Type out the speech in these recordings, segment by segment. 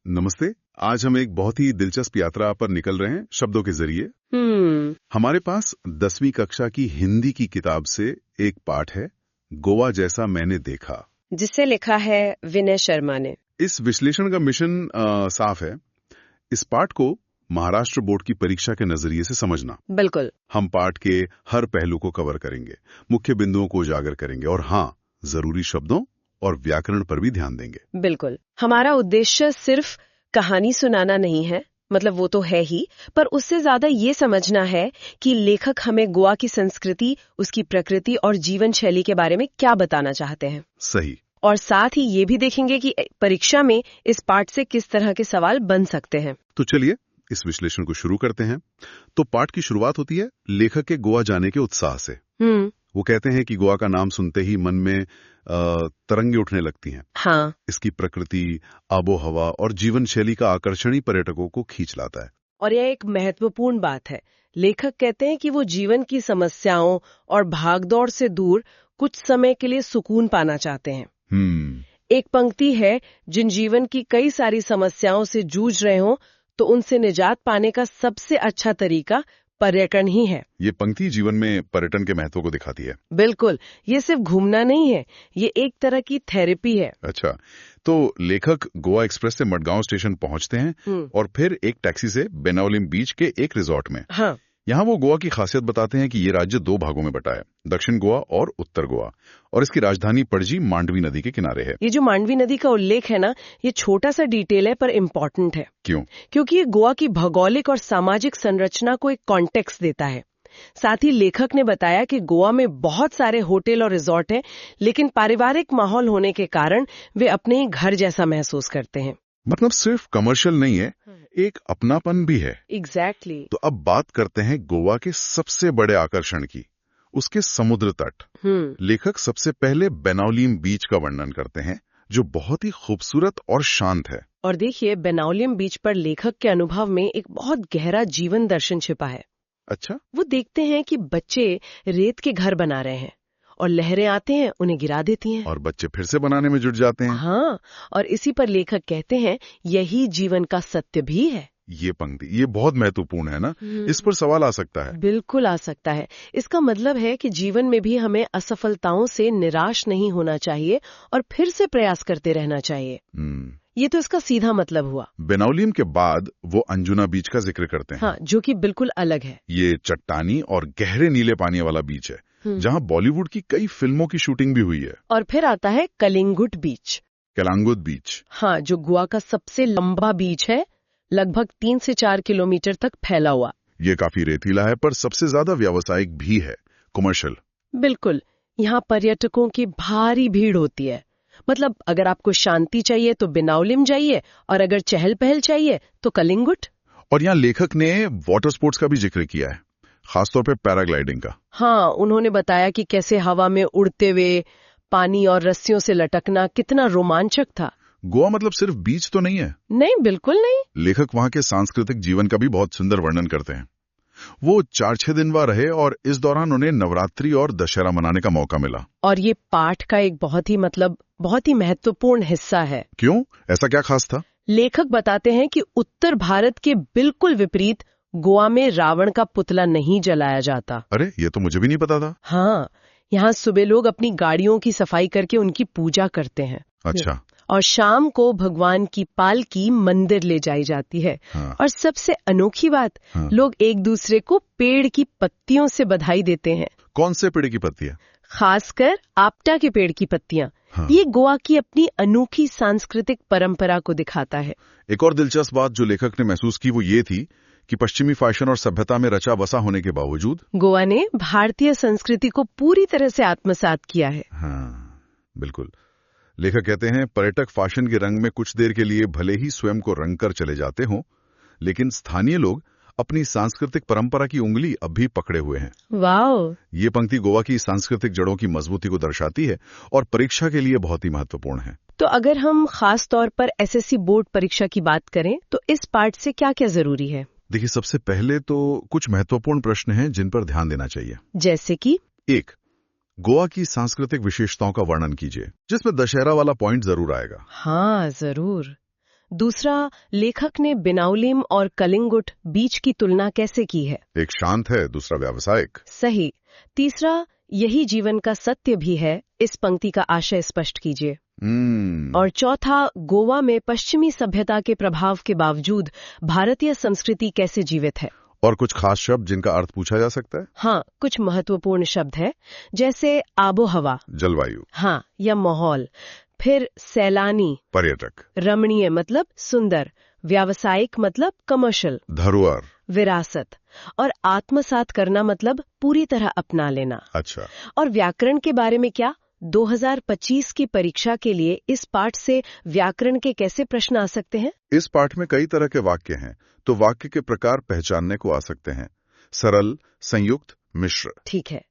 नमस्ते। आज हम एक बहुत ही दिलचस्प यात्रा पर निकल रहे हैं शब्दों के जरिए। हमारे पास 10वीं कक्षा की हिंदी की किताब से एक पाठ है, गोवा जैसा मैंने देखा, जिसे लिखा है विनय शर्मा ने। इस विश्लेषण का मिशन साफ है, इस पाठ को महाराष्ट्र बोर्ड की परीक्षा के नजरिए से समझना। बिल्कुल। हम पाठ के हर पहलू को कवर करेंगे, मुख्य बिंदुओं को उजागर करेंगे और हाँ, जरूरी शब्दों और व्याकरण पर भी ध्यान देंगे। बिल्कुल। हमारा उद्देश्य सिर्फ कहानी सुनाना नहीं है, मतलब वो तो है ही, पर उससे ज्यादा ये समझना है कि लेखक हमें गोवा की संस्कृति, उसकी प्रकृति और जीवन शैली के बारे में क्या बताना चाहते हैं। सही। और साथ ही ये भी देखेंगे कि परीक्षा में इस पाठ से किस तरह के सवाल बन सकते हैं। तो चलिए इस विश्लेषण को शुरू करते हैं। तो पाठ की शुरुआत होती है लेखक के गोवा जाने के उत्साह से। वो कहते हैं कि गोवा का नाम सुनते ही मन में तरंगे उठने लगती हैं। हाँ। इसकी प्रकृति, आबो हवा और जीवन शैली का आकर्षण ही पर्यटकों को खींच लाता है। और यह एक महत्वपूर्ण बात है। लेखक कहते हैं कि वो जीवन की समस्याओं और भागदौड़ से दूर कुछ समय के लिए सुकून पाना चाहते हैं। एक पंक्ति है, जिन जीवन की कई सारी समस्याओं से जूझ रहे हों तो उनसे निजात पाने का सबसे अच्छा तरीका पर्यटन ही है। ये पंक्ति जीवन में पर्यटन के महत्व को दिखाती है। बिल्कुल। ये सिर्फ घूमना नहीं है, ये एक तरह की थेरेपी है। अच्छा, तो लेखक गोवा एक्सप्रेस से मडगांव स्टेशन पहुंचते हैं और फिर एक टैक्सी से बेनावलिम बीच के एक रिजॉर्ट में। हाँ। यहाँ वो गोवा की खासियत बताते हैं कि ये राज्य 2 भागों में बटा है, दक्षिण गोवा और उत्तर गोवा, और इसकी राजधानी पणजी मांडवी नदी के किनारे है। ये जो मांडवी नदी का उल्लेख है ना, ये छोटा सा डिटेल है पर इम्पोर्टेंट है। क्यों? क्योंकि ये गोवा की भौगोलिक और सामाजिक संरचना को एक कॉन्टेक्स्ट देता है। साथ ही लेखक ने बताया कि गोवा में बहुत सारे होटल और रिजॉर्ट हैं, लेकिन पारिवारिक माहौल होने के कारण वे अपने ही घर जैसा महसूस करते हैं। मतलब सिर्फ कमर्शियल नहीं है, एक अपनापन भी है। एग्जैक्टली। तो अब बात करते हैं गोवा के सबसे बड़े आकर्षण की, उसके समुद्र तट। लेखक सबसे पहले बेनावलिम बीच का वर्णन करते हैं, जो बहुत ही खूबसूरत और शांत है। और देखिए, बेनावलिम बीच पर लेखक के अनुभव में एक बहुत गहरा जीवन दर्शन छिपा है। अच्छा। वो देखते हैं कि बच्चे रेत के घर बना रहे हैं और लहरें आते हैं, उन्हें गिरा देती हैं और बच्चे फिर से बनाने में जुट जाते हैं। हाँ, और इसी पर लेखक कहते हैं यही जीवन का सत्य भी है। ये पंक्ति ये बहुत महत्वपूर्ण है ना, इस पर सवाल आ सकता है। बिल्कुल आ सकता है। इसका मतलब है कि जीवन में भी हमें असफलताओं से निराश नहीं होना चाहिए और फिर से प्रयास करते रहना चाहिए। ये तो इसका सीधा मतलब हुआ। बेनावलिम के बाद वो अंजुना बीच का जिक्र करते हैं। हाँ, जो कि बिल्कुल अलग है। ये चट्टानी और गहरे नीले पानी वाला बीच है, जहाँ बॉलीवुड की कई फिल्मों की शूटिंग भी हुई है। और फिर आता है कलिंगुट बीच। कलांगुट बीच। हाँ, जो गोवा का सबसे लंबा बीच है, लगभग 3 से 4 किलोमीटर तक फैला हुआ। ये काफी रेतीला है पर सबसे ज्यादा व्यावसायिक भी है, कमर्शियल। बिल्कुल। यहाँ पर्यटकों की भारी भीड़ होती है। मतलब अगर आपको शांति चाहिए तो बेनावलिम जाइए, और अगर चहल पहल चाहिए तो कलिंगुट। और यहाँ लेखक ने वाटर स्पोर्ट्स का भी जिक्र किया है, खासतौर पे पैराग्लाइडिंग का। हाँ, उन्होंने बताया कि कैसे हवा में उड़ते हुए पानी और रस्सियों से लटकना कितना रोमांचक था। गोवा मतलब सिर्फ बीच तो नहीं है। नहीं, बिल्कुल नहीं। लेखक वहाँ के सांस्कृतिक जीवन का भी बहुत सुंदर वर्णन करते हैं। वो 4-6 दिन वहाँ रहे और इस दौरान उन्हें नवरात्रि और दशहरा मनाने का मौका मिला। और ये पाठ का एक बहुत ही महत्वपूर्ण हिस्सा है। क्यों? ऐसा क्या खास था? लेखक बताते हैं कि उत्तर भारत के बिल्कुल विपरीत गोवा में रावण का पुतला नहीं जलाया जाता। अरे, ये तो मुझे भी नहीं पता था। हाँ, यहाँ सुबह लोग अपनी गाड़ियों की सफाई करके उनकी पूजा करते हैं। अच्छा। और शाम को भगवान की पालकी मंदिर ले जाई जाती है। हाँ। और सबसे अनोखी बात, लोग एक दूसरे को पेड़ की पत्तियों से बधाई देते हैं। कौन से पेड़ की पत्तियां? खासकर आपटा के पेड़ की पत्तियां। हाँ। ये गोवा की अपनी अनोखी सांस्कृतिक परंपरा को दिखाता है। एक और दिलचस्प बात जो लेखक ने महसूस की वो ये थी कि पश्चिमी फैशन और सभ्यता में रचा बसा होने के बावजूद गोवा ने भारतीय संस्कृति को पूरी तरह से आत्मसात किया है। हाँ, बिल्कुल। लेखक कहते हैं पर्यटक फैशन के रंग में कुछ देर के लिए भले ही स्वयं को रंग कर चले जाते हों, लेकिन स्थानीय लोग अपनी सांस्कृतिक परंपरा की उंगली अब भी पकड़े हुए हैं। वाओ! ये पंक्ति गोवा की सांस्कृतिक जड़ों की मजबूती को दर्शाती है और परीक्षा के लिए बहुत ही महत्वपूर्ण है। तो अगर हम खास तौर पर एसएससी बोर्ड परीक्षा की बात करें तो इस पाठ से क्या क्या जरूरी है? देखिए, सबसे पहले तो कुछ महत्वपूर्ण प्रश्न हैं जिन पर ध्यान देना चाहिए। जैसे कि 1. गोवा की सांस्कृतिक विशेषताओं का वर्णन कीजिए, जिसमें दशहरा वाला पॉइंट जरूर आएगा। हाँ, जरूर। दूसरा, लेखक ने बिनौलिम और कलिंगुट बीच की तुलना कैसे की है? एक शांत है, दूसरा व्यावसायिक। सही। तीसरा, यही जीवन का सत्य भी है, इस पंक्ति का आशय स्पष्ट कीजिए। और चौथा, गोवा में पश्चिमी सभ्यता के प्रभाव के बावजूद भारतीय संस्कृति कैसे जीवित है? और कुछ खास शब्द जिनका अर्थ पूछा जा सकता है? हाँ, कुछ महत्वपूर्ण शब्द है, जैसे आबो हवा, जलवायु, हाँ, या माहौल। फिर सैलानी, पर्यटक, रमणीय मतलब सुंदर, व्यावसायिक मतलब कमर्शियल, धरोहर, विरासत, और आत्मसात करना मतलब पूरी तरह अपना लेना। अच्छा। और व्याकरण के बारे में क्या? 2025 की परीक्षा के लिए इस पाठ से व्याकरण के कैसे प्रश्न आ सकते हैं? इस पाठ में कई तरह के वाक्य हैं, तो वाक्य के प्रकार पहचानने को आ सकते हैं। सरल, संयुक्त, मिश्र। ठीक है।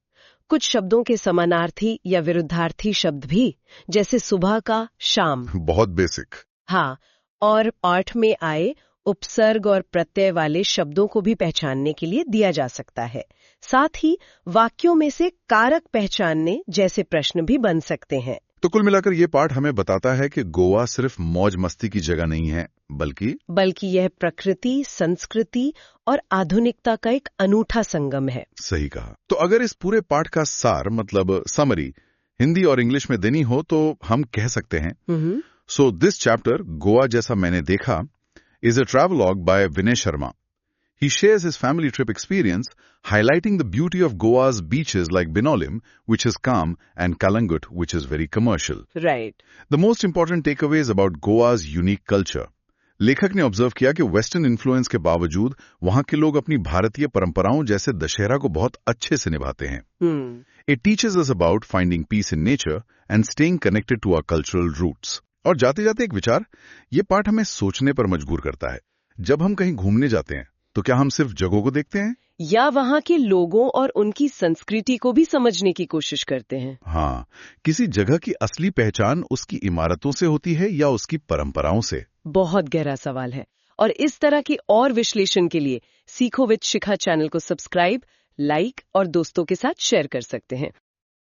कुछ शब्दों के समानार्थी या विरुद्धार्थी शब्द भी, जैसे सुबह का शाम। बहुत बेसिक। हाँ, और पाठ में आए उपसर्ग और प्रत्यय वाले शब्दों को भी पहचानने के लिए दिया जा सकता है। साथ ही वाक्यों में से कारक पहचानने जैसे प्रश्न भी बन सकते हैं। तो कुल मिलाकर ये पाठ हमें बताता है कि गोवा सिर्फ मौज मस्ती की जगह नहीं है, बल्कि यह प्रकृति, संस्कृति और आधुनिकता का एक अनूठा संगम है। सही कहा। तो अगर इस पूरे पाठ का सार मतलब समरी हिंदी और इंग्लिश में देनी हो तो हम कह सकते हैं, सो दिस चैप्टर, गोवा जैसा मैंने देखा, is a travelogue by Vinay Sharma. He shares his family trip experience, highlighting the beauty of Goa's beaches like Binolim, which is calm, and Kalangut, which is very commercial. Right. The most important takeaways about Goa's unique culture. लेखक ने observe किया कि western influence के बावजूद वहां के लोग अपनी भारतीय परंपराओं जैसे दशहरा को बहुत अच्छे से निभाते हैं। It teaches us about finding peace in nature and staying connected to our cultural roots. और जाते जाते एक विचार, ये पाठ हमें सोचने पर मजबूर करता है। जब हम कहीं घूमने जाते हैं तो क्या हम सिर्फ जगहों को देखते हैं या वहाँ के लोगों और उनकी संस्कृति को भी समझने की कोशिश करते हैं? हाँ, किसी जगह की असली पहचान उसकी इमारतों से होती है या उसकी परंपराओं से? बहुत गहरा सवाल है। और इस तरह की और विश्लेषण के लिए सीखो विद शिखा चैनल को सब्सक्राइब, लाइक और दोस्तों के साथ शेयर कर सकते हैं।